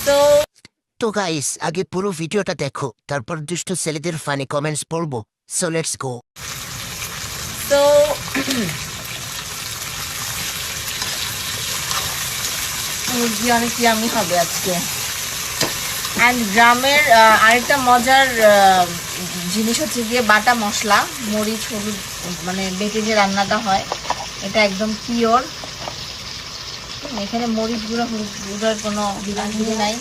তো তো গাইস আগে পুরো ভিডিওটা দেখো, তারপর দুষ্ট ছেলেদের ফানি কমেন্টস পড়বো। So let's go. তো মুরগি অনেক ইয়ামি হবে আজকে। অ্যান্ড গ্রামের আরেকটা মজার জিনিস হচ্ছে গিয়ে বাটা মশলা, মরিচ, হলুদ, মানে বেটে যে রান্নাটা হয় এটা একদম পিওর। এখানে মরিচ গুঁড়ো, হলুদ গুঁড়োর কোনো বিরানি নাই।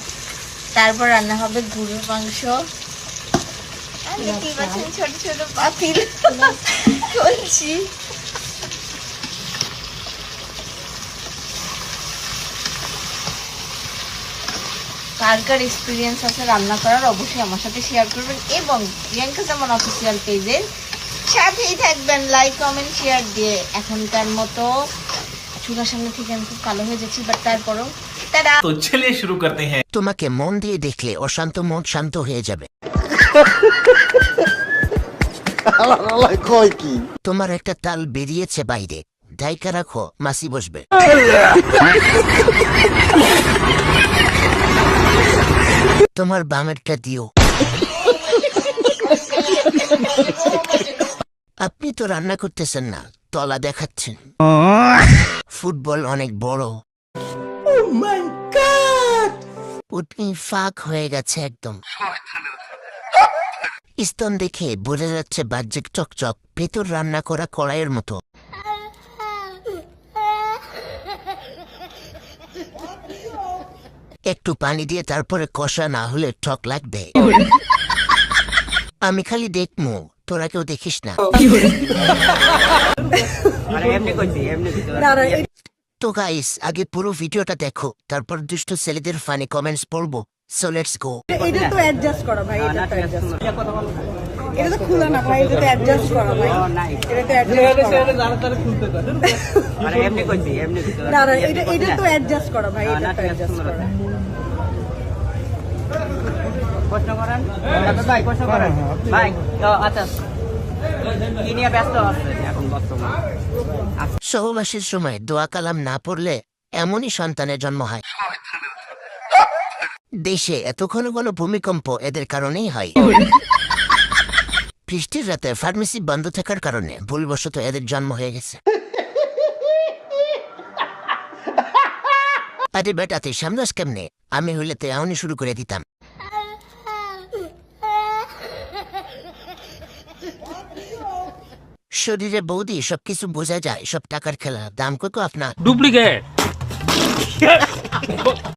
তারপর রান্না হবে গরুর মাংস। দেখতেই পাচ্ছেন ছোট ছোট পাতিল কলসি। কার কার এক্সপিরিয়েন্স আছে রান্না করার অবশ্যই আমার সাথে শেয়ার করবেন এবং প্রিয়াঙ্কা জামান অফিসিয়াল পেজের সাথেই থাকবেন লাইক কমেন্ট শেয়ার দিয়ে। এখনকার মতো চুলার সামনে থেকে আমি খুব কালো হয়ে যাচ্ছি, বাট তারপরও तो चलिए शुरू करते हैं। তোমাকে মন দিয়ে দেখলে অশান্ত মন শান্ত হয়ে যাবে। তোমার একটা তাল বেরিয়েছে বাইরে, ডাইকা রাখো, মাসি বসবে। তোমার বামেরটা দিও। আপনি তো রান্না করতেছেন না, তলা দেখাচ্ছেন। ফুটবল অনেক বড়। উটনি ফাঁক হয়ে গেছে একদম। স্তন দেখে বোঝা যাচ্ছে বাহ্যিক চকচক, ভেতর রান্না করা কড়াইয়ের মতো। একটু পানি দিয়ে তারপরে কষা, না হলে টক লাগবে। আমি খালি দেখমু, তোরা কেউ দেখিস না। তো গাইস আগে পুরো ভিডিওটা দেখো, তারপর দুষ্ট ছেলেদের ফানি কমেন্টস পড়বো। So let's go. এটা তো অ্যাডজাস্ট করা ভাই, এটা তো অ্যাডজাস্ট এটা তো খোলা না ভাই, এটা তো অ্যাডজাস্ট করা ভাই, এটা তো অ্যাডজাস্ট করা। মানে এমনি কইছি এমনি না না, এটা তো অ্যাডজাস্ট করা ভাই, এটা তো অ্যাডজাস্ট করা। প্রশ্ন করেন ভাই, প্রশ্ন করেন ভাই। তো আচ্ছা, কি নিয়ে ব্যস্ত আছে এখন বর্তমান? সহবাসের সময় দোয়া কালাম না পড়লে এমনই সন্তানের জন্ম হয়। দেশে এত ঘন ঘন ভূমিকম্প এদের কারণেই হয়। বৃষ্টির রাতে ফার্মেসি বন্ধ থাকার কারণে ভুলবশত এদের জন্ম হয়ে গেছে। আরে বেটাতে সামলাস কেমনে? আমি হইলে তো এমনই শুরু করে দিতাম। শরীরে বৌদি সবকিছু বোঝা যায়, সব টাকার খেলা। দাম কত আপনার? डुप्लीकेट